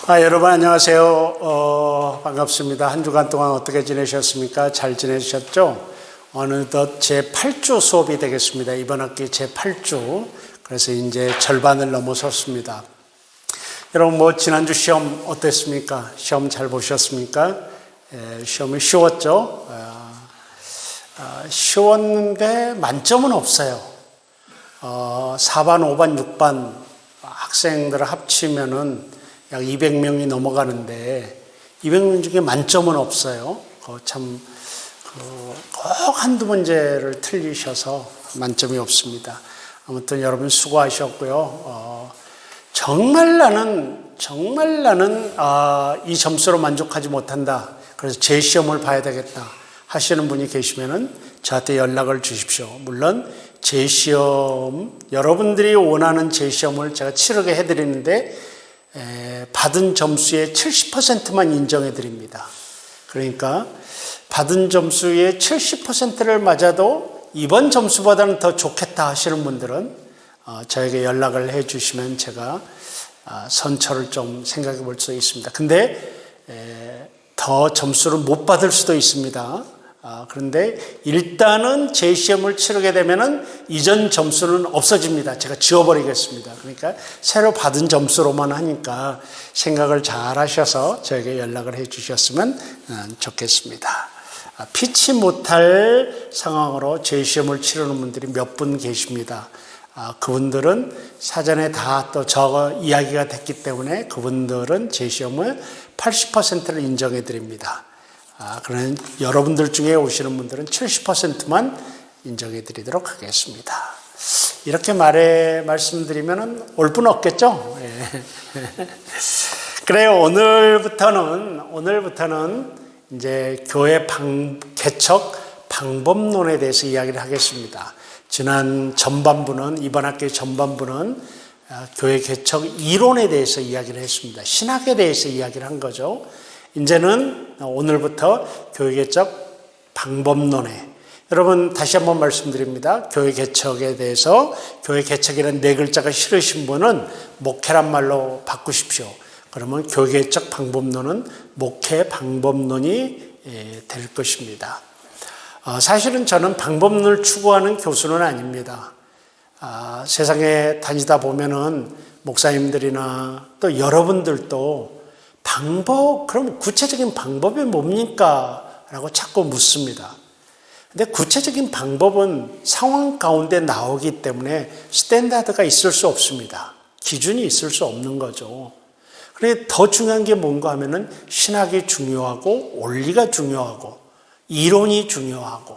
여러분 안녕하세요. 반갑습니다. 한 주간 동안 어떻게 지내셨습니까? 잘 지내셨죠? 어느덧 제8주 수업이 되겠습니다. 이번 학기 제8주. 그래서 이제 절반을 넘어섰습니다. 여러분 지난주 시험 어땠습니까? 시험 잘 보셨습니까? 시험이 쉬웠죠? 쉬웠는데 만점은 없어요. 4반, 5반, 6반 학생들을 합치면은 약 200명이 넘어가는데 200명 중에 만점은 없어요. 꼭 한두 문제를 틀리셔서 만점이 없습니다. 아무튼 여러분 수고하셨고요. 정말 나는 이 점수로 만족하지 못한다. 그래서 제 시험을 봐야 되겠다 하시는 분이 계시면은 저한테 연락을 주십시오. 물론 제 시험, 여러분들이 원하는 제 시험을 제가 치르게 해드리는데 받은 점수의 70%만 인정해 드립니다. 그러니까 받은 점수의 70%를 맞아도 이번 점수보다는 더 좋겠다 하시는 분들은 저에게 연락을 해 주시면 제가 선처를 좀 생각해 볼 수 있습니다. 근데 더 점수를 못 받을 수도 있습니다. 그런데 일단은 제 시험을 치르게 되면은 이전 점수는 없어집니다. 제가 지워버리겠습니다. 그러니까 새로 받은 점수로만 하니까 생각을 잘 하셔서 저에게 연락을 해 주셨으면 좋겠습니다. 피치 못할 상황으로 제 시험을 치르는 분들이 몇 분 계십니다. 그분들은 사전에 다 또 적어 이야기가 됐기 때문에 그분들은 제 시험을 80%를 인정해 드립니다. 그러나 여러분들 중에 오시는 분들은 70%만 인정해 드리도록 하겠습니다. 이렇게 말씀드리면 올 분 없겠죠? 그래요. 오늘부터는 이제 교회 개척 방법론에 대해서 이야기를 하겠습니다. 지난 전반부는, 이번 학기 전반부는 교회 개척 이론에 대해서 이야기를 했습니다. 신학에 대해서 이야기를 한 거죠. 이제는 오늘부터 교회 개척 방법론에, 여러분 다시 한번 말씀드립니다. 교회 개척에 대해서, 교회 개척이라는 네 글자가 싫으신 분은 목회란 말로 바꾸십시오. 그러면 교회 개척 방법론은 목회 방법론이 될 것입니다. 사실은 저는 방법론을 추구하는 교수는 아닙니다. 세상에 다니다 보면은 목사님들이나 또 여러분들도 그럼 구체적인 방법이 뭡니까? 라고 자꾸 묻습니다. 근데 구체적인 방법은 상황 가운데 나오기 때문에 스탠다드가 있을 수 없습니다. 기준이 있을 수 없는 거죠. 그런데 더 중요한 게 뭔가 하면은 신학이 중요하고 원리가 중요하고 이론이 중요하고,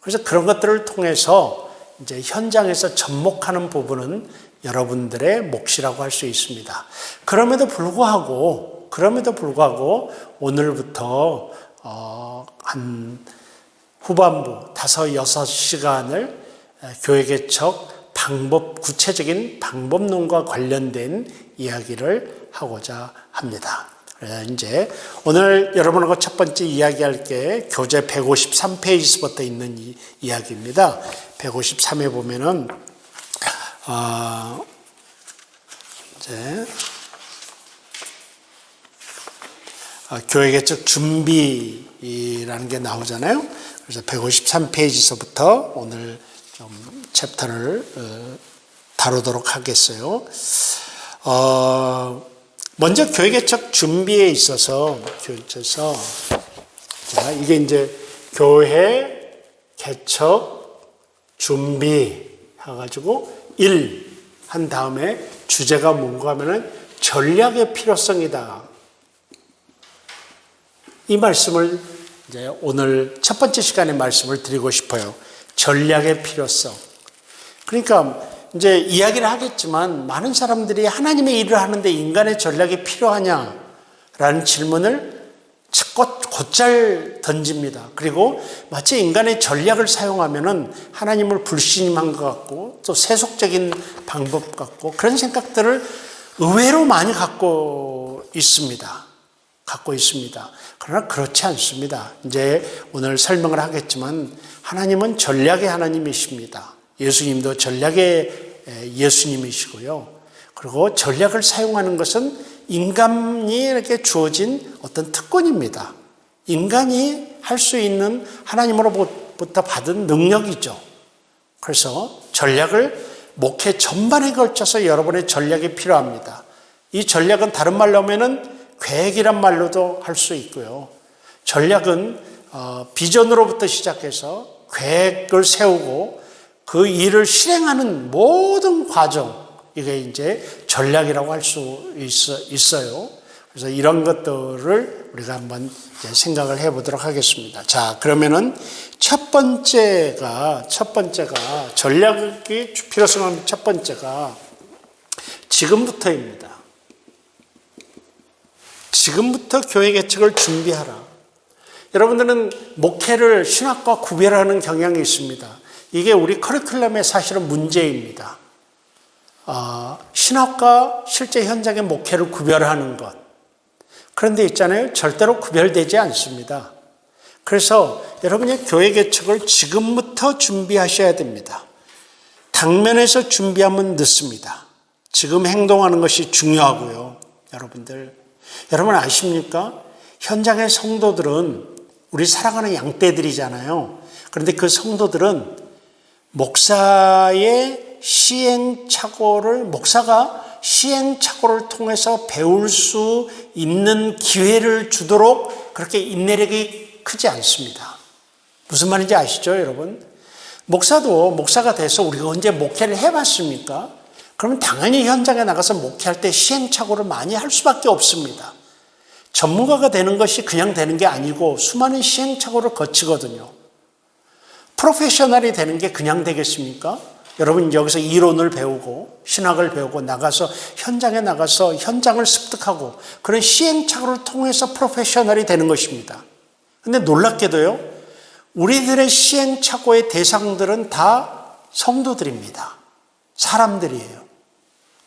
그래서 그런 것들을 통해서 이제 현장에서 접목하는 부분은 여러분들의 몫이라고 할 수 있습니다. 그럼에도 불구하고 오늘부터 한 후반부 5-6시간을 교회 개척 구체적인 방법론과 관련된 이야기를 하고자 합니다. 이제 오늘 여러분하고 첫 번째 이야기할 게 교재 153페이지부터 있는 이야기입니다. 153에 보면은 이제 교회 개척 준비라는 게 나오잖아요. 그래서 153페이지서부터 오늘 좀 챕터를 다루도록 하겠어요. 먼저 교회 개척 준비에 있어서 자, 이게 이제 교회 개척 준비 해가지고 1 한 다음에 주제가 뭔가 하면은 전략의 필요성이다. 이 말씀을 이제 오늘 첫 번째 시간에 말씀을 드리고 싶어요. 전략의 필요성. 그러니까 이제 이야기를 하겠지만 많은 사람들이 하나님의 일을 하는데 인간의 전략이 필요하냐라는 질문을 곧잘 던집니다. 그리고 마치 인간의 전략을 사용하면은 하나님을 불신임한 것 같고 또 세속적인 방법 같고 그런 생각들을 의외로 많이 갖고 있습니다. 그러나 그렇지 않습니다. 이제 오늘 설명을 하겠지만 하나님은 전략의 하나님이십니다. 예수님도 전략의 예수님이시고요. 그리고 전략을 사용하는 것은 인간이 이렇게 주어진 어떤 특권입니다. 인간이 할 수 있는 하나님으로부터 받은 능력이죠. 그래서 전략을 목회 전반에 걸쳐서 여러분의 전략이 필요합니다. 이 전략은 다른 말로 하면은 계획이란 말로도 할 수 있고요. 전략은 비전으로부터 시작해서 계획을 세우고 그 일을 실행하는 모든 과정, 이게 이제 전략이라고 할 수 있어요. 그래서 이런 것들을 우리가 한번 이제 생각을 해보도록 하겠습니다. 자, 그러면은 첫 번째가 전략의 필요성은 첫 번째가 지금부터입니다. 지금부터 교회 개척을 준비하라. 여러분들은 목회를 신학과 구별하는 경향이 있습니다. 이게 우리 커리큘럼의 사실은 문제입니다. 신학과 실제 현장의 목회를 구별하는 것. 그런데 있잖아요. 절대로 구별되지 않습니다. 그래서 여러분이 교회 개척을 지금부터 준비하셔야 됩니다. 당면에서 준비하면 늦습니다. 지금 행동하는 것이 중요하고요. 여러분 아십니까? 현장의 성도들은 우리 사랑하는 양떼들이잖아요. 그런데 그 성도들은 목사의 목사가 시행착오를 통해서 배울 수 있는 기회를 주도록 그렇게 인내력이 크지 않습니다. 무슨 말인지 아시죠, 여러분? 목사가 돼서 우리가 언제 목회를 해봤습니까? 그러면 당연히 현장에 나가서 목회할 때 시행착오를 많이 할 수밖에 없습니다. 전문가가 되는 것이 그냥 되는 게 아니고 수많은 시행착오를 거치거든요. 프로페셔널이 되는 게 그냥 되겠습니까? 여러분 여기서 이론을 배우고 신학을 배우고 나가서 현장에 나가서 현장을 습득하고 그런 시행착오를 통해서 프로페셔널이 되는 것입니다. 근데 놀랍게도요, 우리들의 시행착오의 대상들은 다 성도들입니다. 사람들이에요.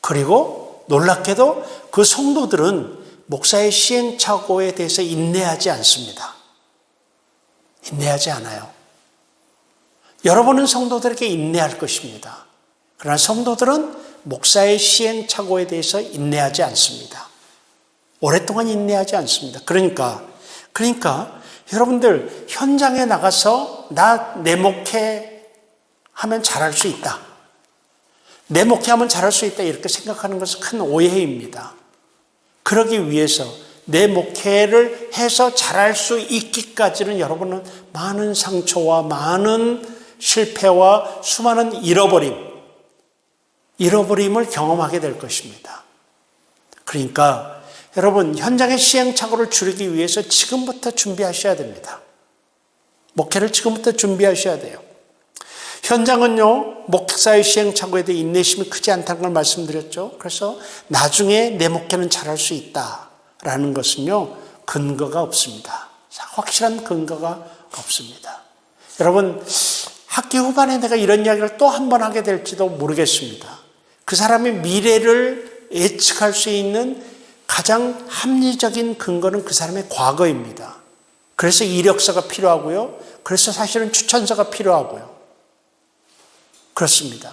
그리고 놀랍게도 그 성도들은 목사의 시행착오에 대해서 인내하지 않습니다. 인내하지 않아요. 여러분은 성도들에게 인내할 것입니다. 그러나 성도들은 목사의 시행착오에 대해서 인내하지 않습니다. 오랫동안 인내하지 않습니다. 그러니까 여러분들 현장에 나가서 내 목회하면 잘할 수 있다. 내 목회하면 잘할 수 있다. 이렇게 생각하는 것은 큰 오해입니다. 그러기 위해서 내 목회를 해서 잘할 수 있기까지는 여러분은 많은 상처와 많은 실패와 수많은 잃어버림을 경험하게 될 것입니다. 그러니까 여러분 현장의 시행착오를 줄이기 위해서 지금부터 준비하셔야 됩니다. 목회를 지금부터 준비하셔야 돼요. 현장은요, 목사의 시행착오에 대해 인내심이 크지 않다는 걸 말씀드렸죠. 그래서 나중에 내 목회는 잘할 수 있다라는 것은요, 근거가 없습니다. 확실한 근거가 없습니다. 여러분, 학기 후반에 내가 이런 이야기를 또 한 번 하게 될지도 모르겠습니다. 그 사람의 미래를 예측할 수 있는 가장 합리적인 근거는 그 사람의 과거입니다. 그래서 이력서가 필요하고요. 그래서 사실은 추천서가 필요하고요. 그렇습니다.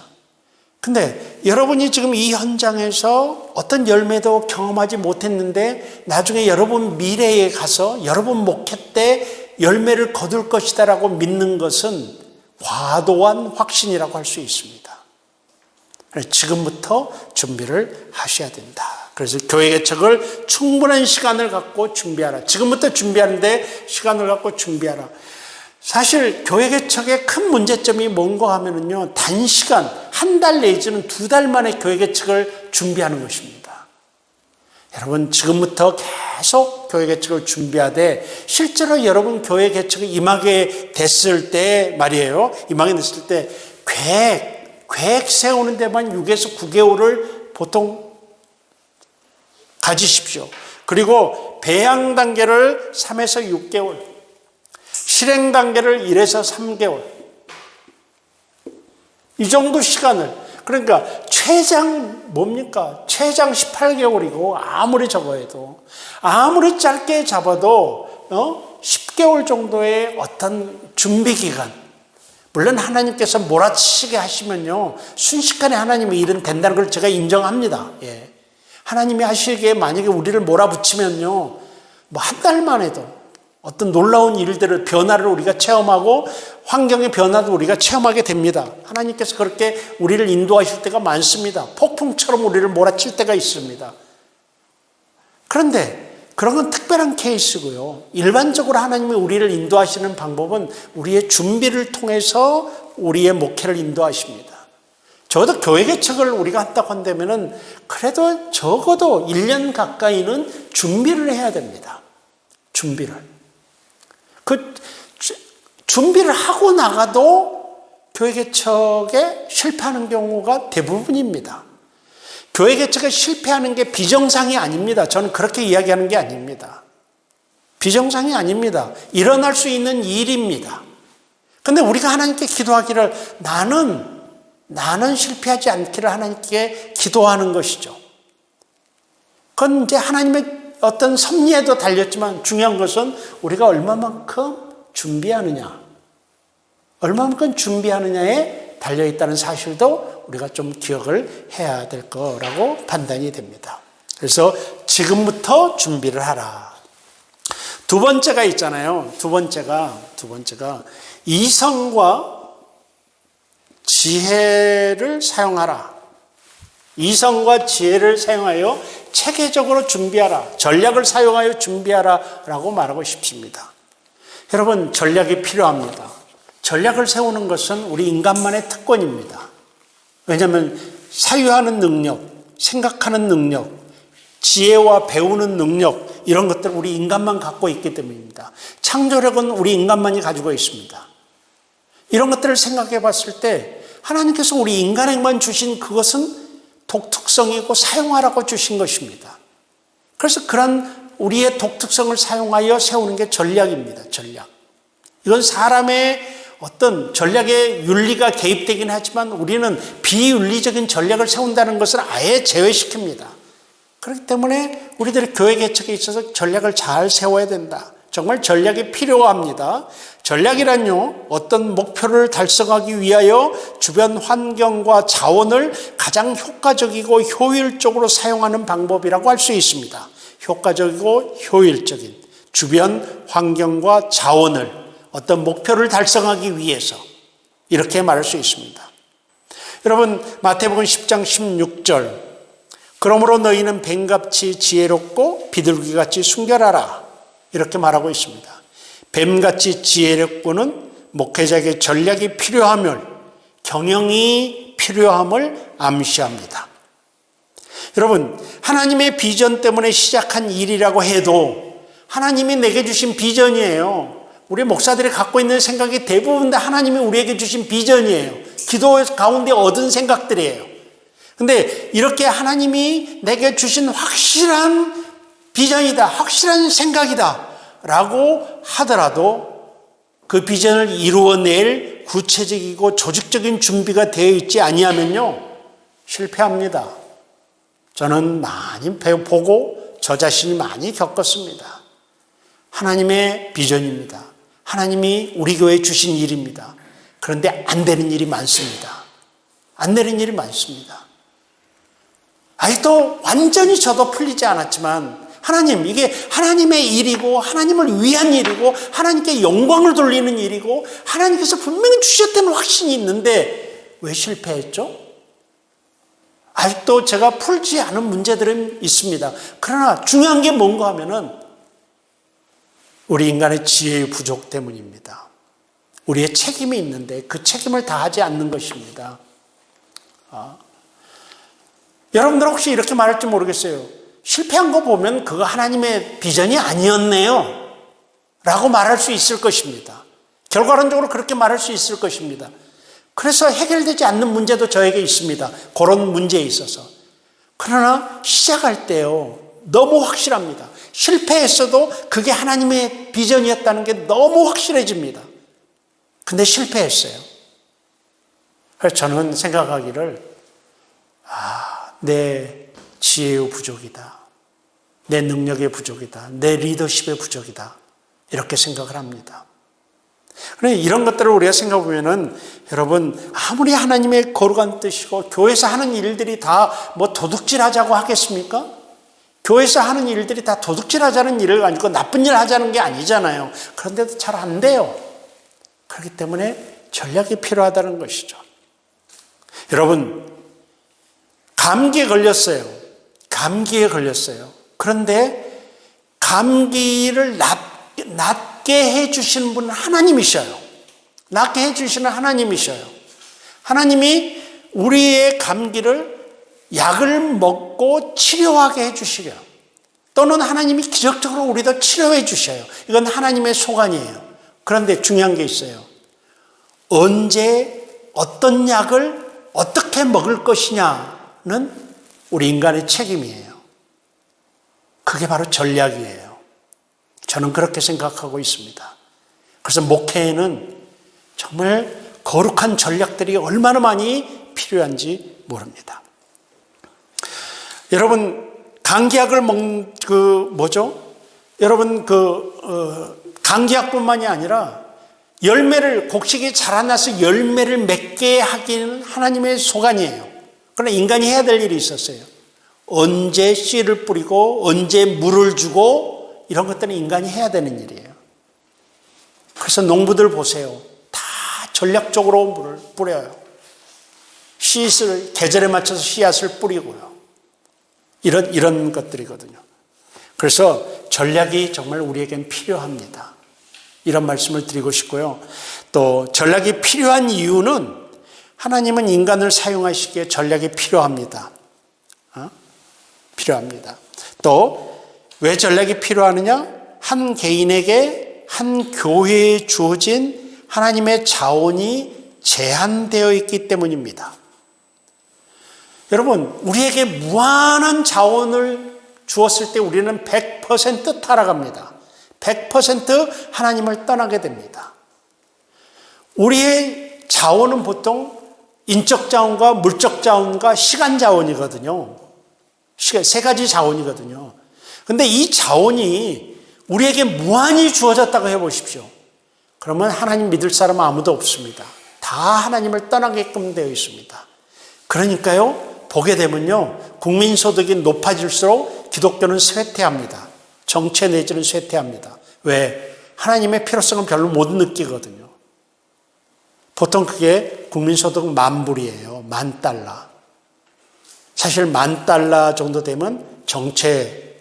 근데 여러분이 지금 이 현장에서 어떤 열매도 경험하지 못했는데 나중에 여러분 미래에 가서 여러분 목회 때 열매를 거둘 것이다라고 믿는 것은 과도한 확신이라고 할 수 있습니다. 그래서 지금부터 준비를 하셔야 된다. 그래서 교회 개척을 충분한 시간을 갖고 준비하라. 지금부터 준비하는데 시간을 갖고 준비하라. 사실 교회 개척의 큰 문제점이 뭔가 하면은요, 단시간 한 달 내지는 2달 만에 교회 개척을 준비하는 것입니다. 여러분 지금부터 계속 교회 개척을 준비하되 실제로 여러분 교회 개척에 임하게 됐을 때 말이에요. 임하게 됐을 때 계획 세우는 데만 6에서 9개월을 보통 가지십시오. 그리고 배양 단계를 3에서 6개월, 실행 단계를 1에서 3개월. 이 정도 시간을, 그러니까 최장 뭡니까? 최장 18개월이고 아무리 적어도 아무리 짧게 잡아도 10개월 정도의 어떤 준비 기간. 물론 하나님께서 몰아치게 하시면요 순식간에 하나님의 일은 된다는 걸 제가 인정합니다. 예. 하나님이 하시기에 만약에 우리를 몰아붙이면요, 뭐 한 달만 해도 어떤 놀라운 일들을, 변화를 우리가 체험하고 환경의 변화도 우리가 체험하게 됩니다. 하나님께서 그렇게 우리를 인도하실 때가 많습니다. 폭풍처럼 우리를 몰아칠 때가 있습니다. 그런데 그런 건 특별한 케이스고요. 일반적으로 하나님이 우리를 인도하시는 방법은 우리의 준비를 통해서 우리의 목회를 인도하십니다. 적어도 교회 개척을 우리가 한다고 한다면은 그래도 적어도 1년 가까이는 준비를 해야 됩니다. 준비를 하고 나가도 교회 개척에 실패하는 경우가 대부분입니다. 교회 개척에 실패하는 게 비정상이 아닙니다. 저는 그렇게 이야기하는 게 아닙니다. 비정상이 아닙니다. 일어날 수 있는 일입니다. 그런데 우리가 하나님께 기도하기를 나는 실패하지 않기를 하나님께 기도하는 것이죠. 그건 이제 하나님의 어떤 섭리에도 달렸지만 중요한 것은 우리가 얼마만큼 준비하느냐에 달려있다는 사실도 우리가 좀 기억을 해야 될 거라고 판단이 됩니다. 그래서 지금부터 준비를 하라. 두 번째가 있잖아요. 두 번째가 이성과 지혜를 사용하라. 이성과 지혜를 사용하여 체계적으로 준비하라. 전략을 사용하여 준비하라 라고 말하고 싶습니다. 여러분, 전략이 필요합니다. 전략을 세우는 것은 우리 인간만의 특권입니다. 왜냐하면 사유하는 능력, 생각하는 능력, 지혜와 배우는 능력, 이런 것들을 우리 인간만 갖고 있기 때문입니다. 창조력은 우리 인간만이 가지고 있습니다. 이런 것들을 생각해 봤을 때 하나님께서 우리 인간에게만 주신 그것은 독특성이고 사용하라고 주신 것입니다. 그래서 그런 우리의 독특성을 사용하여 세우는 게 전략입니다. 전략. 이건 사람의 어떤 전략의 윤리가 개입되긴 하지만 우리는 비윤리적인 전략을 세운다는 것을 아예 제외시킵니다. 그렇기 때문에 우리들의 교회 개척에 있어서 전략을 잘 세워야 된다. 정말 전략이 필요합니다. 전략이란요, 어떤 목표를 달성하기 위하여 주변 환경과 자원을 가장 효과적이고 효율적으로 사용하는 방법이라고 할 수 있습니다. 효과적이고 효율적인 주변 환경과 자원을 어떤 목표를 달성하기 위해서 이렇게 말할 수 있습니다. 여러분, 마태복음 10장 16절, 그러므로 너희는 뱀같이 지혜롭고 비둘기같이 순결하라, 이렇게 말하고 있습니다. 뱀같이 지혜롭고는 목회자에게 전략이 필요함을, 경영이 필요함을 암시합니다. 여러분, 하나님의 비전 때문에 시작한 일이라고 해도 하나님이 내게 주신 비전이에요. 우리 목사들이 갖고 있는 생각이 대부분 다 하나님이 우리에게 주신 비전이에요. 기도 가운데 얻은 생각들이에요. 근데 이렇게 하나님이 내게 주신 확실한 비전이다, 확실한 생각이다 라고 하더라도 그 비전을 이루어낼 구체적이고 조직적인 준비가 되어 있지 아니하면요, 실패합니다. 저는 많이 보고 저 자신이 많이 겪었습니다. 하나님의 비전입니다. 하나님이 우리 교회에 주신 일입니다. 그런데 안 되는 일이 많습니다. 안 되는 일이 많습니다. 아직도 완전히 저도 풀리지 않았지만 하나님, 이게 하나님의 일이고 하나님을 위한 일이고 하나님께 영광을 돌리는 일이고 하나님께서 분명히 주셨다는 확신이 있는데 왜 실패했죠? 아직도 제가 풀지 않은 문제들은 있습니다. 그러나 중요한 게 뭔가 하면은 우리 인간의 지혜의 부족 때문입니다. 우리의 책임이 있는데 그 책임을 다하지 않는 것입니다. 여러분들 혹시 이렇게 말할지 모르겠어요. 실패한 거 보면 그거 하나님의 비전이 아니었네요 라고 말할 수 있을 것입니다. 결과론적으로 그렇게 말할 수 있을 것입니다. 그래서 해결되지 않는 문제도 저에게 있습니다. 그런 문제에 있어서. 그러나 시작할 때요, 너무 확실합니다. 실패했어도 그게 하나님의 비전이었다는 게 너무 확실해집니다. 근데 실패했어요. 그래서 저는 생각하기를 내 지혜의 부족이다, 내 능력의 부족이다, 내 리더십의 부족이다, 이렇게 생각을 합니다. 그런데 이런 것들을 우리가 생각해 보면은 여러분, 아무리 하나님의 거룩한 뜻이고 교회에서 하는 일들이 다 뭐 도둑질하자고 하겠습니까? 교회에서 하는 일들이 다 도둑질 하자는 일을 아니고 나쁜 일 하자는 게 아니잖아요. 그런데도 잘 안 돼요. 그렇기 때문에 전략이 필요하다는 것이죠. 여러분, 감기에 걸렸어요. 감기에 걸렸어요. 그런데 감기를 낫게 해주시는 분은 하나님이셔요. 낫게 해주시는 하나님이셔요. 하나님이 우리의 감기를 약을 먹고 치료하게 해주시려. 또는 하나님이 기적적으로 우리도 치료해 주셔요. 이건 하나님의 소관이에요. 그런데 중요한 게 있어요. 언제 어떤 약을 어떻게 먹을 것이냐는 우리 인간의 책임이에요. 그게 바로 전략이에요. 저는 그렇게 생각하고 있습니다. 그래서 목회에는 정말 거룩한 전략들이 얼마나 많이 필요한지 모릅니다. 여러분, 감기약을 먹는 여러분 감기약뿐만이 아니라 열매를 곡식이 자라나서 열매를 맺게 하기는 하나님의 소관이에요. 그러나 인간이 해야 될 일이 있었어요. 언제 씨를 뿌리고 언제 물을 주고 이런 것들은 인간이 해야 되는 일이에요. 그래서 농부들 보세요. 다 전략적으로 물을 뿌려요. 씨앗을 계절에 맞춰서 씨앗을 뿌리고요. 이런 것들이거든요. 그래서 전략이 정말 우리에겐 필요합니다. 이런 말씀을 드리고 싶고요. 또 전략이 필요한 이유는 하나님은 인간을 사용하시기에 전략이 필요합니다. 필요합니다. 또 왜 전략이 필요하느냐? 한 개인에게 한 교회에 주어진 하나님의 자원이 제한되어 있기 때문입니다. 여러분, 우리에게 무한한 자원을 주었을 때 우리는 100% 타락합니다. 100% 하나님을 떠나게 됩니다. 우리의 자원은 보통 인적 자원과 물적 자원과 시간 자원이거든요. 세 가지 자원이거든요. 그런데 이 자원이 우리에게 무한히 주어졌다고 해보십시오. 그러면 하나님 믿을 사람은 아무도 없습니다. 다 하나님을 떠나게끔 되어 있습니다. 그러니까요, 보게 되면요, 국민소득이 높아질수록 기독교는 쇠퇴합니다. 정체 내지는 쇠퇴합니다. 왜? 하나님의 필요성은 별로 못 느끼거든요. 보통 그게 국민소득 10,000불이에요. 10,000달러. 사실 10,000달러 정도 되면 정체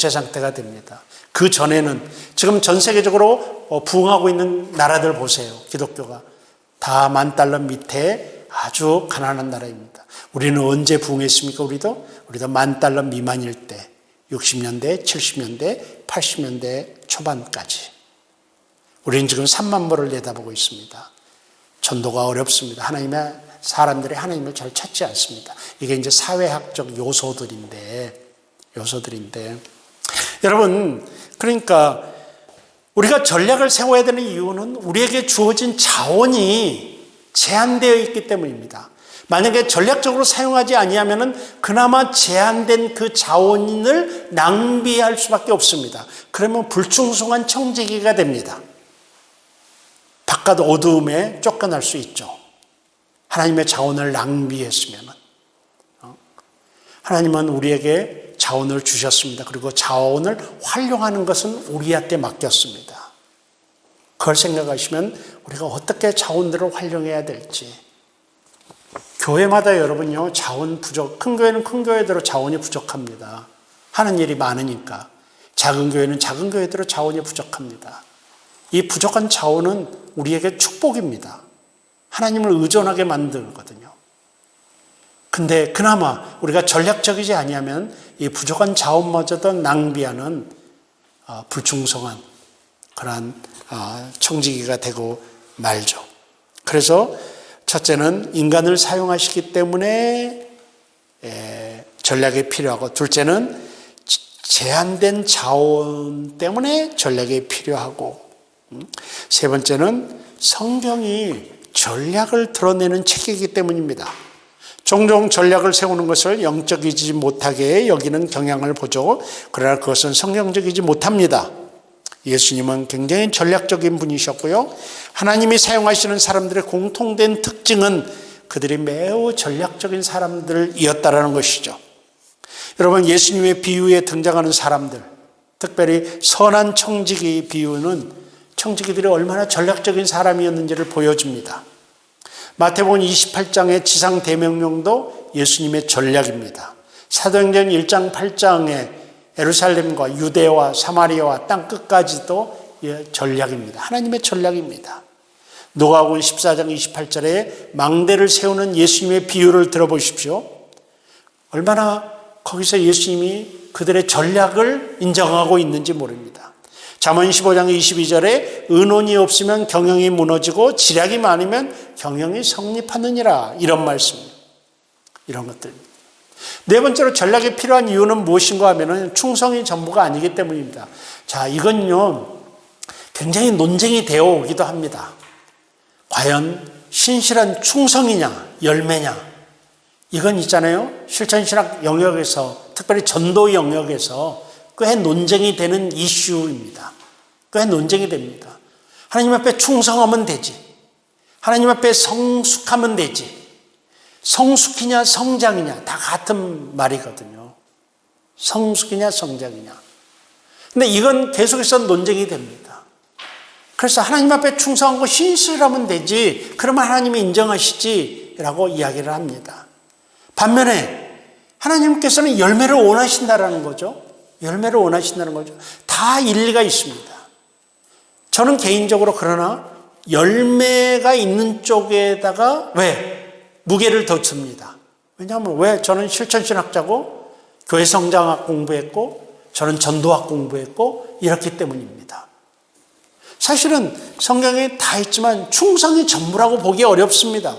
상태가 됩니다. 그 전에는 지금 전 세계적으로 부흥하고 있는 나라들 보세요. 기독교가 다 10,000달러 밑에 아주 가난한 나라입니다. 우리는 언제 부흥했습니까? 우리도 10,000달러 미만일 때 60년대, 70년대, 80년대 초반까지. 우리는 지금 30,000불을 내다보고 있습니다. 전도가 어렵습니다. 사람들이 하나님을 잘 찾지 않습니다. 이게 이제 사회학적 요소들인데 여러분, 그러니까 우리가 전략을 세워야 되는 이유는 우리에게 주어진 자원이 제한되어 있기 때문입니다. 만약에 전략적으로 사용하지 아니하면은 그나마 제한된 그 자원을 낭비할 수밖에 없습니다. 그러면 불충성한 청지기가 됩니다. 바깥 어두움에 쫓겨날 수 있죠. 하나님의 자원을 낭비했으면은. 하나님은 우리에게 자원을 주셨습니다. 그리고 자원을 활용하는 것은 우리한테 맡겼습니다. 그걸 생각하시면 우리가 어떻게 자원들을 활용해야 될지. 교회마다 여러분요, 자원 부족, 큰 교회는 큰 교회대로 자원이 부족합니다. 하는 일이 많으니까. 작은 교회는 작은 교회대로 자원이 부족합니다. 이 부족한 자원은 우리에게 축복입니다. 하나님을 의존하게 만들거든요. 근데 그나마 우리가 전략적이지 아니하면 이 부족한 자원마저도 낭비하는 불충성한 그러한 청지기가 되고 말죠. 그래서 첫째는 인간을 사용하시기 때문에 전략이 필요하고, 둘째는 제한된 자원 때문에 전략이 필요하고, 세 번째는 성경이 전략을 드러내는 책이기 때문입니다. 종종 전략을 세우는 것을 영적이지 못하게 여기는 경향을 보죠. 그러나 그것은 성경적이지 못합니다. 예수님은 굉장히 전략적인 분이셨고요. 하나님이 사용하시는 사람들의 공통된 특징은 그들이 매우 전략적인 사람들이었다라는 것이죠. 여러분, 예수님의 비유에 등장하는 사람들, 특별히 선한 청지기 비유는 청지기들이 얼마나 전략적인 사람이었는지를 보여줍니다. 마태복음 28장의 지상대명령도 예수님의 전략입니다. 사도행전 1장 8장의 예루살렘과 유대와 사마리아와 땅 끝까지도 전략입니다. 하나님의 전략입니다. 누가복음 14장 28절에 망대를 세우는 예수님의 비유를 들어보십시오. 얼마나 거기서 예수님이 그들의 전략을 인정하고 있는지 모릅니다. 잠언 15장 22절에 의논이 없으면 경영이 무너지고 지략이 많으면 경영이 성립하느니라, 이런 말씀, 이런 것들입니다. 네 번째로 전략이 필요한 이유는 무엇인가 하면 충성이 전부가 아니기 때문입니다. 자, 이건요 굉장히 논쟁이 되어 오기도 합니다. 과연 신실한 충성이냐 열매냐, 이건 있잖아요, 실천신학 영역에서, 특별히 전도 영역에서 꽤 논쟁이 되는 이슈입니다. 꽤 논쟁이 됩니다. 하나님 앞에 충성하면 되지, 하나님 앞에 성숙하면 되지. 성숙이냐 성장이냐 다 같은 말이거든요. 성숙이냐 성장이냐. 근데 이건 계속해서 논쟁이 됩니다. 그래서 하나님 앞에 충성하고 신실하면 되지, 그러면 하나님이 인정하시지 라고 이야기를 합니다. 반면에 하나님께서는 열매를 원하신다라는 거죠. 열매를 원하신다는 거죠. 다 일리가 있습니다. 저는 개인적으로 그러나 열매가 있는 쪽에다가 무게를 더 줍니다. 왜냐하면 저는 실천신학자고 교회 성장학 공부했고 저는 전도학 공부했고 이렇기 때문입니다. 사실은 성경에 다 있지만 충성이 전부라고 보기 어렵습니다.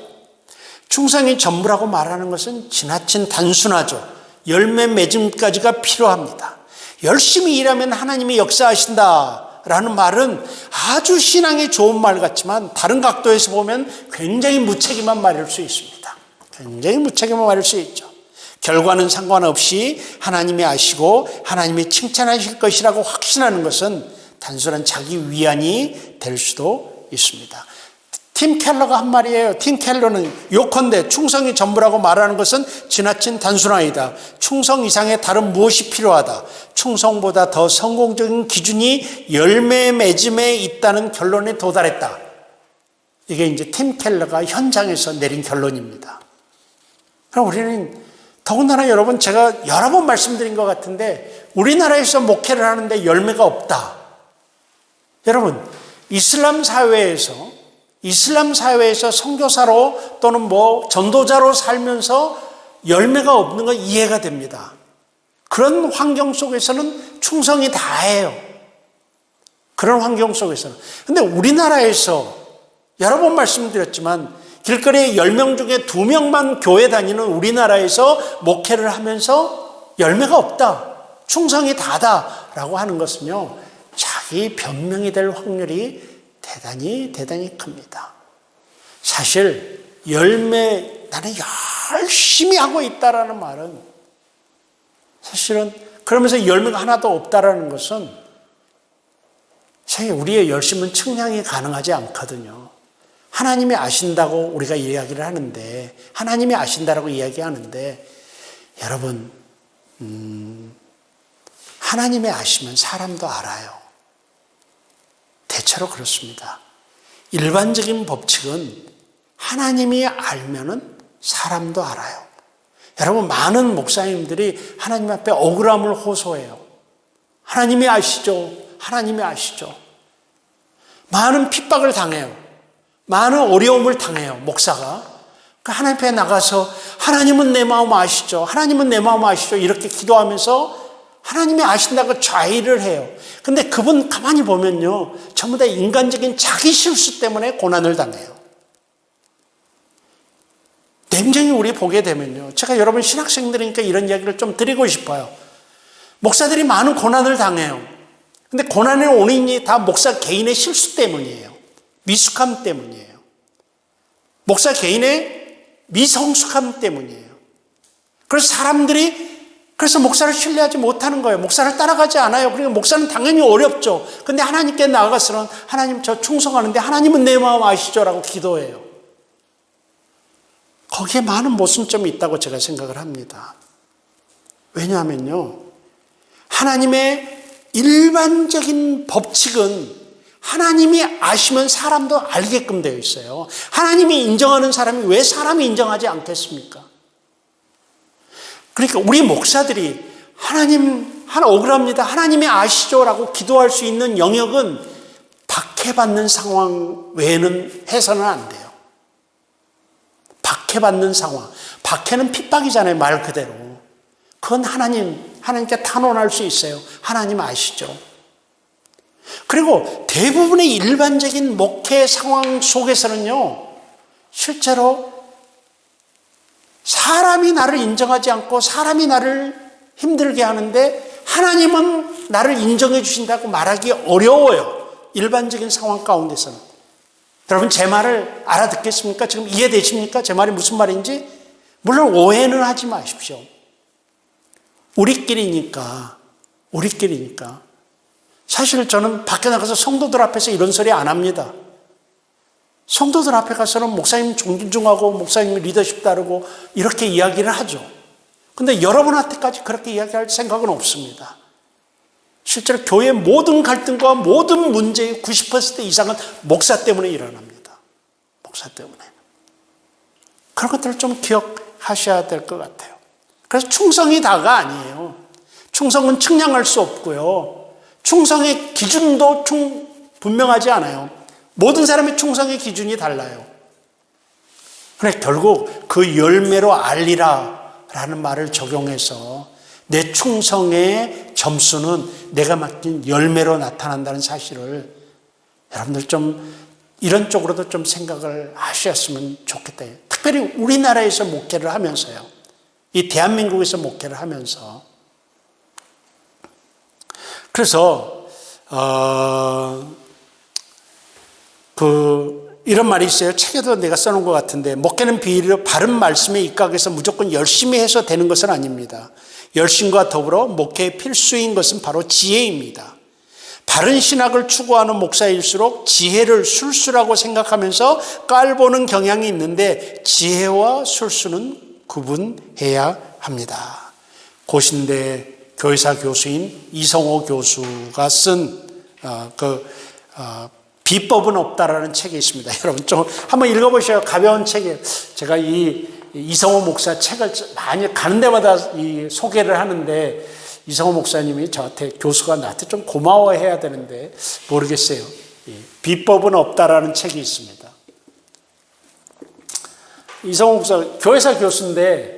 충성이 전부라고 말하는 것은 지나친 단순하죠. 열매 맺음까지가 필요합니다. 열심히 일하면 하나님이 역사하신다라는 말은 아주 신앙이 좋은 말 같지만 다른 각도에서 보면 굉장히 무책임한 말일 수 있습니다. 굉장히 무책임한 말일 수 있죠. 결과는 상관없이 하나님이 아시고 하나님이 칭찬하실 것이라고 확신하는 것은 단순한 자기 위안이 될 수도 있습니다. 팀 켈러가 한 말이에요. 팀 켈러는 요컨대 충성이 전부라고 말하는 것은 지나친 단순화이다. 충성 이상의 다른 무엇이 필요하다. 충성보다 더 성공적인 기준이 열매 맺음에 있다는 결론에 도달했다. 이게 이제 팀 켈러가 현장에서 내린 결론입니다. 그럼 우리는 더군다나 여러분, 제가 여러 번 말씀드린 것 같은데 우리나라에서 목회를 하는데 열매가 없다. 여러분, 이슬람 사회에서 선교사로 또는 전도자로 살면서 열매가 없는 건 이해가 됩니다. 그런 환경 속에서는 충성이 다예요. 그런 환경 속에서는. 근데 우리나라에서 여러 번 말씀드렸지만 길거리에 10명 중에 2명만 교회 다니는 우리나라에서 목회를 하면서 열매가 없다, 충성이 다다라고 하는 것은요, 자기 변명이 될 확률이 대단히 큽니다. 사실 나는 열심히 하고 있다라는 말은 사실은 그러면서 열매가 하나도 없다라는 것은 사실 우리의 열심은 측량이 가능하지 않거든요. 하나님이 아신다고 우리가 이야기를 하는데, 하나님이 아신다라고 이야기하는데, 여러분, 하나님이 아시면 사람도 알아요. 대체로 그렇습니다. 일반적인 법칙은 하나님이 알면은 사람도 알아요. 여러분, 많은 목사님들이 하나님 앞에 억울함을 호소해요. 하나님이 아시죠? 하나님이 아시죠? 많은 핍박을 당해요. 많은 어려움을 당해요, 목사가. 하나님 앞에 나가서 하나님은 내 마음 아시죠? 하나님은 내 마음 아시죠? 이렇게 기도하면서 하나님이 아신다고 좌의를 해요. 근데 그분 가만히 보면요, 전부 다 인간적인 자기 실수 때문에 고난을 당해요. 냉정히 우리 보게 되면요, 제가 여러분 신학생들이니까 이런 이야기를 좀 드리고 싶어요. 목사들이 많은 고난을 당해요. 근데 고난의 원인이 다 목사 개인의 실수 때문이에요. 미숙함 때문이에요. 목사 개인의 미성숙함 때문이에요. 그래서 목사를 신뢰하지 못하는 거예요. 목사를 따라가지 않아요. 그러니까 목사는 당연히 어렵죠. 근데 하나님께 나아가서는 하나님 저 충성하는데 하나님은 내 마음 아시죠? 라고 기도해요. 거기에 많은 모순점이 있다고 제가 생각을 합니다. 왜냐하면요, 하나님의 일반적인 법칙은 하나님이 아시면 사람도 알게끔 되어 있어요. 하나님이 인정하는 사람이 왜 사람이 인정하지 않겠습니까? 그러니까 우리 목사들이 하나님, 억울합니다, 하나님이 아시죠? 라고 기도할 수 있는 영역은 박해받는 상황 외에는 해서는 안 돼요. 박해받는 상황. 박해는 핍박이잖아요, 말 그대로. 그건 하나님께 탄원할 수 있어요. 하나님 아시죠? 그리고 대부분의 일반적인 목회 상황 속에서는요, 실제로 사람이 나를 인정하지 않고 사람이 나를 힘들게 하는데 하나님은 나를 인정해 주신다고 말하기 어려워요. 일반적인 상황 가운데서는. 여러분, 제 말을 알아듣겠습니까? 지금 이해되십니까? 제 말이 무슨 말인지? 물론 오해는 하지 마십시오. 우리끼리니까. 사실 저는 밖에 나가서 성도들 앞에서 이런 소리 안 합니다. 성도들 앞에 가서는 목사님 존중하고 목사님 리더십 따르고 이렇게 이야기를 하죠. 근데 여러분한테까지 그렇게 이야기할 생각은 없습니다. 실제로 교회의 모든 갈등과 모든 문제의 90% 이상은 목사 때문에 일어납니다. 목사 때문에. 그런 것들을 좀 기억하셔야 될 것 같아요. 그래서 충성이 다가 아니에요. 충성은 측량할 수 없고요. 충성의 기준도 분명하지 않아요. 모든 사람의 충성의 기준이 달라요. 그래, 결국 그 열매로 알리라 라는 말을 적용해서 내 충성의 점수는 내가 맡긴 열매로 나타난다는 사실을 여러분들 좀 이런 쪽으로도 좀 생각을 하셨으면 좋겠다. 특별히 우리나라에서 목회를 하면서요. 이 대한민국에서 목회를 하면서. 그래서 이런 말이 있어요. 책에도 내가 써놓은 것 같은데, 목회는 비리로 바른 말씀에 입각해서 무조건 열심히 해서 되는 것은 아닙니다. 열심과 더불어 목회의 필수인 것은 바로 지혜입니다. 바른 신학을 추구하는 목사일수록 지혜를 술수라고 생각하면서 깔보는 경향이 있는데 지혜와 술수는 구분해야 합니다. 고신대 교회사 교수인 이성호 교수가 쓴 비법은 없다라는 책이 있습니다. 여러분 좀 한번 읽어보셔요. 가벼운 책이에요. 제가 이성호 목사 책을 많이 가는 데마다 소개를 하는데 이성호 목사님이 저한테, 교수가 나한테 좀 고마워해야 되는데 모르겠어요. 비법은 없다라는 책이 있습니다. 이성호 목사 교회사 교수인데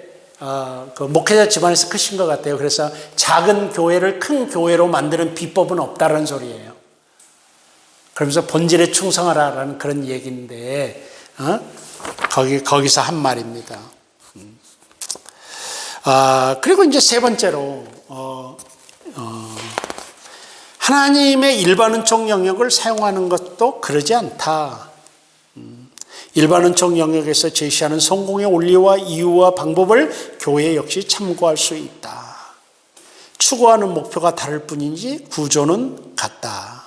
그 목회자 집안에서 크신 것 같아요. 그래서 작은 교회를 큰 교회로 만드는 비법은 없다라는 소리예요. 그러면서 본질에 충성하라라는 그런 얘기인데, 거기서 한 말입니다. 그리고 이제 세 번째로, 하나님의 일반은총 영역을 사용하는 것도 그러지 않다. 일반은총 영역에서 제시하는 성공의 원리와 이유와 방법을 교회 역시 참고할 수 있다. 추구하는 목표가 다를 뿐이지 구조는 같다.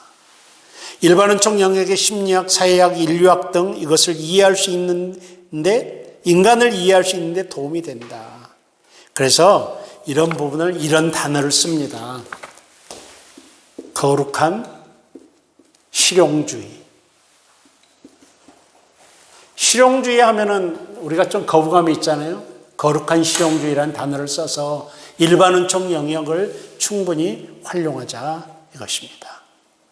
일반은총 영역의 심리학, 사회학, 인류학 등 이것을 이해할 수 있는데, 인간을 이해할 수 있는데 도움이 된다. 그래서 이런 부분을, 이런 단어를 씁니다. 거룩한 실용주의. 실용주의 하면은 우리가 좀 거부감이 있잖아요. 거룩한 실용주의라는 단어를 써서 일반은총 영역을 충분히 활용하자 이것입니다.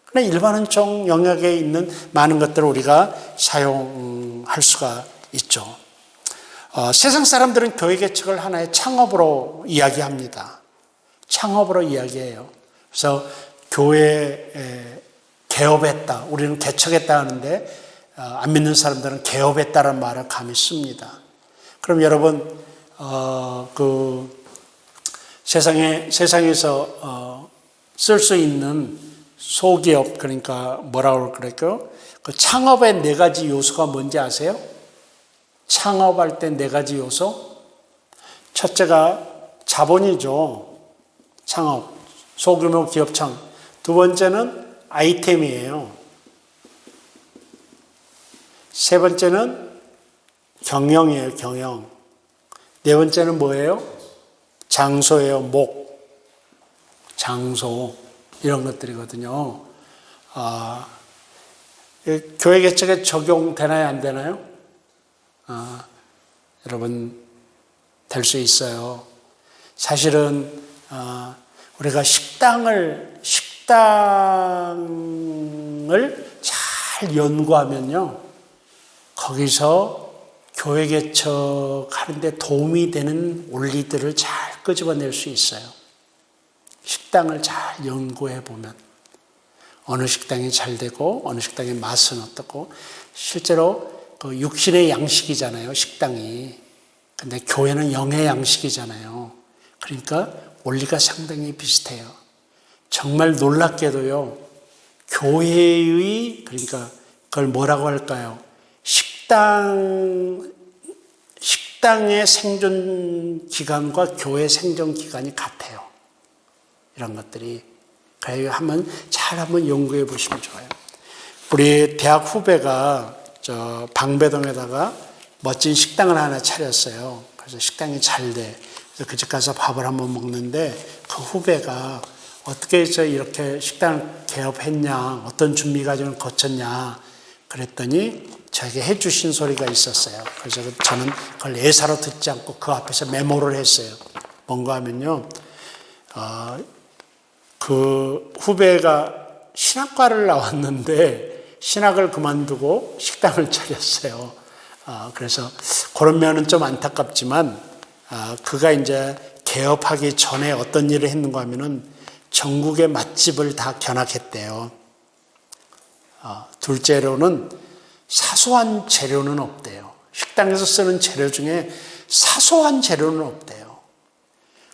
그러나 일반은총 영역에 있는 많은 것들을 우리가 사용할 수가 있죠. 세상 사람들은 교회 개척을 하나의 창업으로 이야기합니다. 창업으로 이야기해요. 그래서 교회 개업했다, 우리는 개척했다 하는데 안 믿는 사람들은 개업했다는 말을 감히 씁니다. 그럼 여러분 세상에서 쓸 수 있는 소기업, 그러니까 뭐라고 그럴까요? 그 창업의 네 가지 요소가 뭔지 아세요? 창업할 때 네 가지 요소. 첫째가 자본이죠. 창업, 소규모 기업창. 두 번째는 아이템이에요. 세 번째는 경영이에요, 경영. 네 번째는 뭐예요? 장소예요. 장소 이런 것들이거든요. 교회 개척에 적용되나요? 안 되나요? 여러분 될 수 있어요. 사실은 우리가 식당을 잘 연구하면요, 거기서 교회 개척하는데 도움이 되는 원리들을 잘 끄집어낼 수 있어요. 식당을 잘 연구해 보면 어느 식당이 잘 되고 어느 식당의 맛은 어떻고, 실제로 그 육신의 양식이잖아요, 식당이. 근데 교회는 영의 양식이잖아요. 그러니까 원리가 상당히 비슷해요. 정말 놀랍게도요, 교회의, 그러니까 그걸 뭐라고 할까요? 식당의 생존 기간과 교회 생존 기간이 같아요. 이런 것들이. 그래서 한번 연구해 보시면 좋아요. 우리 대학 후배가 저 방배동에다가 멋진 식당을 하나 차렸어요. 그래서 식당이 잘 돼. 그래서 그 집 가서 밥을 한번 먹는데 그 후배가 어떻게 해서 이렇게 식당을 개업했냐, 어떤 준비 과정을 거쳤냐 그랬더니 저에게 해주신 소리가 있었어요. 그래서 저는 그걸 예사로 듣지 않고 그 앞에서 메모를 했어요. 뭔가 하면요, 그 후배가 신학과를 나왔는데 신학을 그만두고 식당을 차렸어요. 그래서 그런 면은 좀 안타깝지만, 그가 이제 개업하기 전에 어떤 일을 했는가 하면은 전국의 맛집을 다 견학했대요. 둘째로는 사소한 재료는 없대요. 식당에서 쓰는 재료 중에 사소한 재료는 없대요.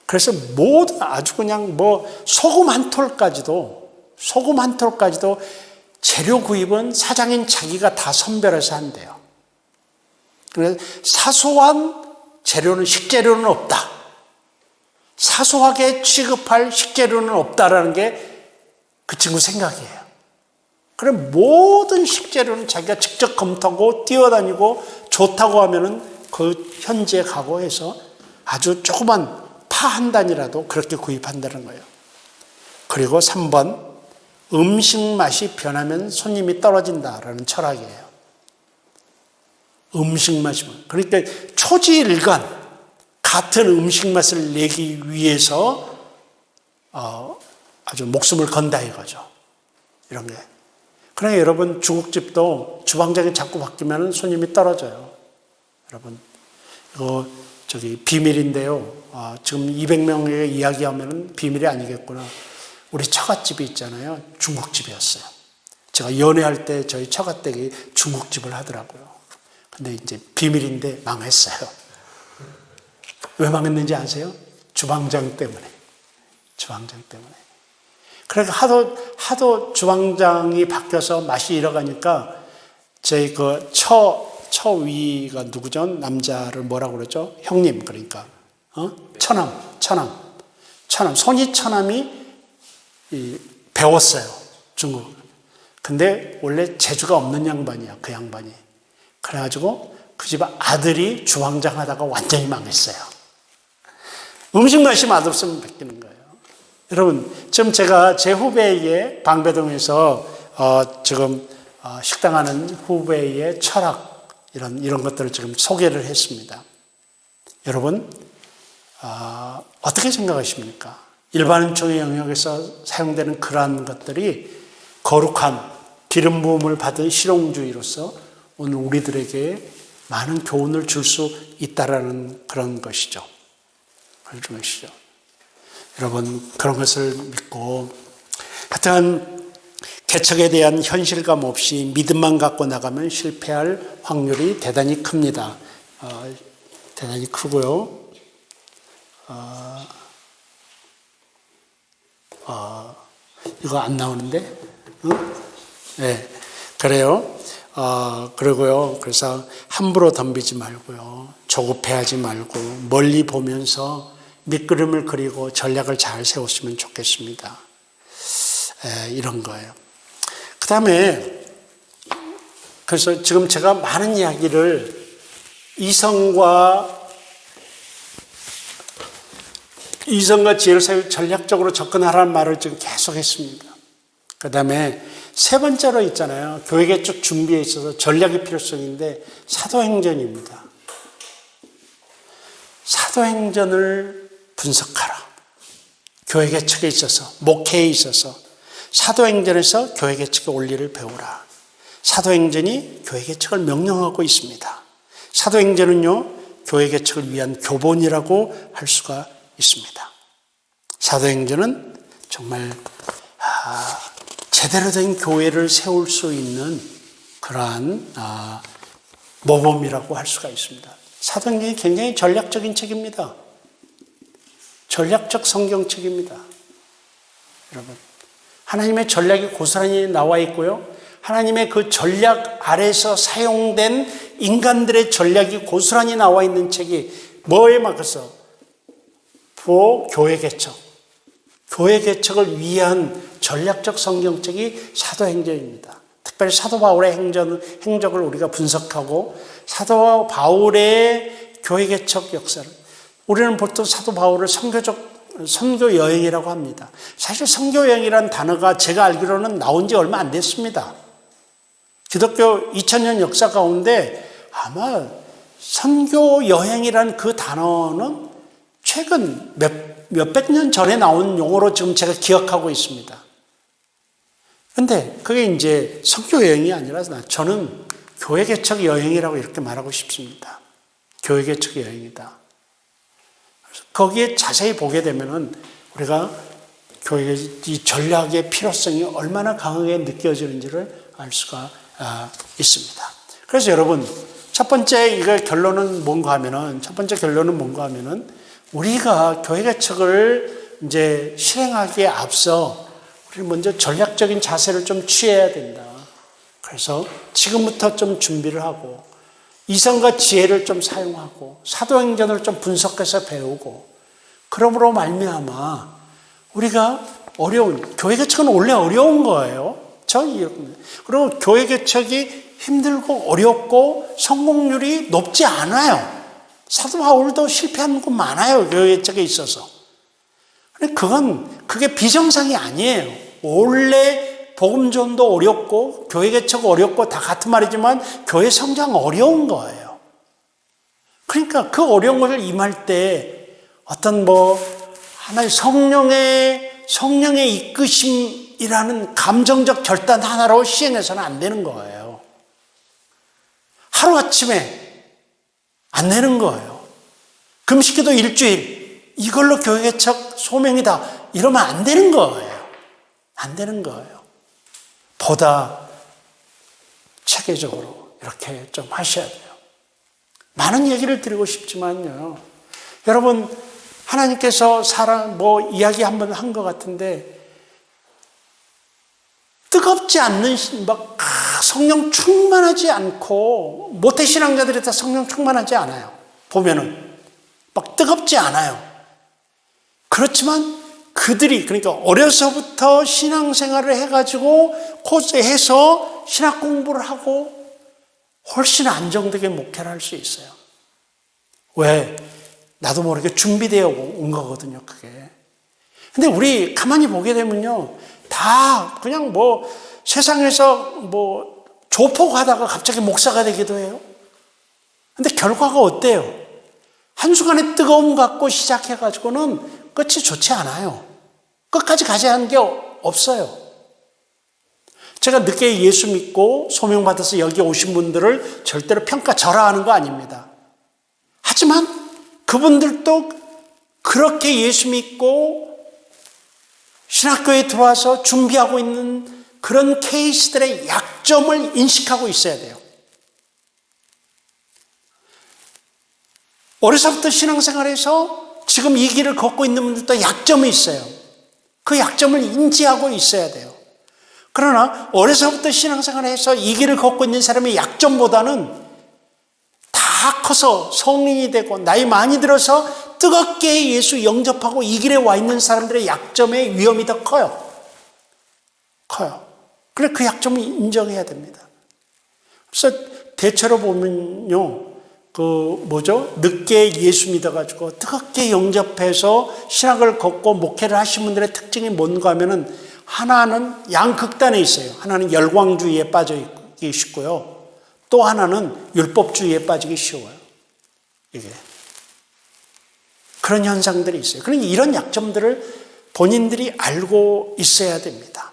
그래서 모든 아주 그냥 소금 한 톨까지도 재료 구입은 사장인 자기가 다 선별해서 한대요. 그래서 사소한 재료는, 식재료는 없다. 사소하게 취급할 식재료는 없다라는 게 그 친구 생각이에요. 그럼 모든 식재료는 자기가 직접 검토하고 뛰어다니고 좋다고 하면은 그 현지에 가고 해서 아주 조그만 파 한 단이라도 그렇게 구입한다는 거예요. 그리고 3번, 음식 맛이 변하면 손님이 떨어진다라는 철학이에요. 음식 맛이. 그러니까 초지일관 같은 음식 맛을 내기 위해서 아주 목숨을 건다 이거죠. 이런 게. 그러나 여러분, 중국집도 주방장이 자꾸 바뀌면 손님이 떨어져요. 여러분, 이거 비밀인데요. 지금 200명에게 이야기하면 비밀이 아니겠구나. 우리 처갓집이 있잖아요. 중국집이었어요. 제가 연애할 때 저희 처갓댁이 중국집을 하더라고요. 근데 이제 비밀인데 망했어요. 왜 망했는지 아세요? 주방장 때문에. 그러니까 하도 주방장이 바뀌어서 맛이 잃어가니까 저희 그 처위가 누구죠? 남자를 뭐라고 그러죠? 형님, 그러니까. 처남. 손이 처남이 배웠어요. 중국. 근데 원래 재주가 없는 양반이야, 그 양반이. 그래가지고 그 집 아들이 주방장 하다가 완전히 망했어요. 음식 맛이 맛없으면 바뀌는 거예요. 여러분, 지금 제가 제 후배에게 방배동에서 지금 식당하는 후배의 철학, 이런 것들을 지금 소개를 했습니다. 여러분, 어떻게 생각하십니까? 일반적인 영역에서 사용되는 그러한 것들이 거룩한 기름 부음을 받은 실용주의로서 오늘 우리들에게 많은 교훈을 줄 수 있다라는 그런 것이죠. 여러분, 그런 것을 믿고 하여튼 개척에 대한 현실감 없이 믿음만 갖고 나가면 실패할 확률이 대단히 큽니다. 대단히 크고요. 이거 안 나오는데? 응? 네, 그래요. 그러고요. 그래서 함부로 덤비지 말고요. 조급해하지 말고 멀리 보면서 밑그림을 그리고 전략을 잘 세웠으면 좋겠습니다. 이런 거예요. 그 다음에 그래서 지금 제가 많은 이야기를 이성과 이성과 지혜를 세워 전략적으로 접근하라는 말을 지금 계속 했습니다. 그 다음에 세 번째로 있잖아요. 교회 개척 준비에 있어서 전략의 필요성인데 사도행전입니다. 사도행전을 분석하라. 교회 개척에 있어서, 목회에 있어서 사도행전에서 교회 개척의 원리를 배우라. 사도행전이 교회 개척을 명령하고 있습니다. 사도행전은요, 교회 개척을 위한 교본이라고 할 수가 있습니다. 사도행전은 정말 제대로 된 교회를 세울 수 있는 그러한 모범이라고 할 수가 있습니다. 사도행전이 굉장히 전략적인 책입니다. 전략적 성경책입니다. 여러분, 하나님의 전략이 고스란히 나와 있고요. 하나님의 그 전략 아래서 사용된 인간들의 전략이 고스란히 나와 있는 책이 뭐에 막혀서 교회 개척, 교회 개척을 위한 전략적 성경책이 사도행전입니다. 특별히 사도 바울의 행적을 우리가 분석하고 사도 바울의 교회 개척 역사를, 우리는 보통 사도 바울을 선교 여행이라고 합니다. 사실 선교 여행이라는 단어가 제가 알기로는 나온 지 얼마 안 됐습니다. 기독교 2000년 역사 가운데 아마 선교 여행이라는 그 단어는 최근 몇백 년 전에 나온 용어로 지금 제가 기억하고 있습니다. 근데 그게 이제 선교 여행이 아니라 저는 교회 개척 여행이라고 이렇게 말하고 싶습니다. 교회 개척 여행이다. 거기에 자세히 보게 되면은 우리가 교회의 이 전략의 필요성이 얼마나 강하게 느껴지는지를 알 수가 있습니다. 그래서 여러분, 첫 번째 결론은 뭔가 하면은, 우리가 교회 개척을 이제 실행하기에 앞서 우리 먼저 전략적인 자세를 좀 취해야 된다. 그래서 지금부터 좀 준비를 하고 이성과 지혜를 좀 사용하고 사도행전을 좀 분석해서 배우고, 그러므로 말미암아 우리가 교회 개척은 원래 어려운 거예요. 그리고 교회 개척이 힘들고 어렵고 성공률이 높지 않아요. 사도 바울도 실패한 거 많아요. 교회 개척에 있어서. 그게 비정상이 아니에요. 원래 복음전도 어렵고 교회 개척 어렵고 다 같은 말이지만 교회 성장 어려운 거예요. 그러니까 그 어려운 것을 임할 때 어떤 하나의 성령의 이끄심이라는 감정적 결단 하나로 시행해서는 안 되는 거예요. 하루아침에 안 되는 거예요. 금식기도 일주일, 이걸로 교회 개척 소명이다, 이러면 안 되는 거예요. 안 되는 거예요. 보다 체계적으로 이렇게 좀 하셔야 돼요. 많은 얘기를 드리고 싶지만요, 여러분, 하나님께서 이야기 한번 한 것 같은데, 뜨겁지 않는, 성령 충만하지 않고, 모태신앙자들이 다 성령 충만하지 않아요. 보면은. 뜨겁지 않아요. 그렇지만 그들이, 그러니까 어려서부터 신앙생활을 해가지고, 코스해서 신학 공부를 하고, 훨씬 안정되게 목회를 할 수 있어요. 왜? 나도 모르게 준비되어 온 거거든요, 그게. 근데 우리 가만히 보게 되면요, 다 그냥 세상에서 조폭하다가 갑자기 목사가 되기도 해요. 근데 결과가 어때요? 한순간에 뜨거움 갖고 시작해가지고는 끝이 좋지 않아요. 끝까지 가지 않은 게 없어요. 제가 늦게 예수 믿고 소명받아서 여기 오신 분들을 절대로 평가절하하는 거 아닙니다. 하지만 그분들도 그렇게 예수 믿고 신학교에 들어와서 준비하고 있는 그런 케이스들의 약점을 인식하고 있어야 돼요. 어려서부터 신앙생활에서 지금 이 길을 걷고 있는 분들도 약점이 있어요. 그 약점을 인지하고 있어야 돼요. 그러나 어려서부터 신앙생활에서 이 길을 걷고 있는 사람의 약점보다는 다 커서 성인이 되고 나이 많이 들어서 뜨겁게 예수 영접하고 이 길에 와 있는 사람들의 약점의 위험이 더 커요. 그래, 그 약점을 인정해야 됩니다. 그래서 대체로 보면요, 늦게 예수 믿어가지고 뜨겁게 영접해서 신학을 걷고 목회를 하신 분들의 특징이 뭔가 하면은 하나는 양극단에 있어요. 하나는 열광주의에 빠져 계시고요. 또 하나는 율법주의에 빠지기 쉬워요. 이게. 그런 현상들이 있어요. 그러니 이런 약점들을 본인들이 알고 있어야 됩니다.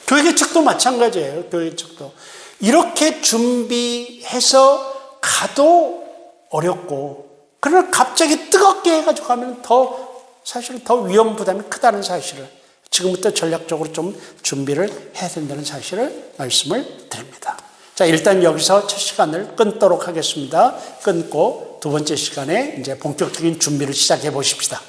교회개척도 마찬가지예요. 교회개척도. 이렇게 준비해서 가도 어렵고, 그러나 갑자기 뜨겁게 해가지고 가면 사실 더 위험 부담이 크다는 사실을 지금부터 전략적으로 좀 준비를 해야 된다는 사실을 말씀을 드립니다. 자, 일단 여기서 첫 시간을 끊도록 하겠습니다. 끊고 두 번째 시간에 이제 본격적인 준비를 시작해 보십시다.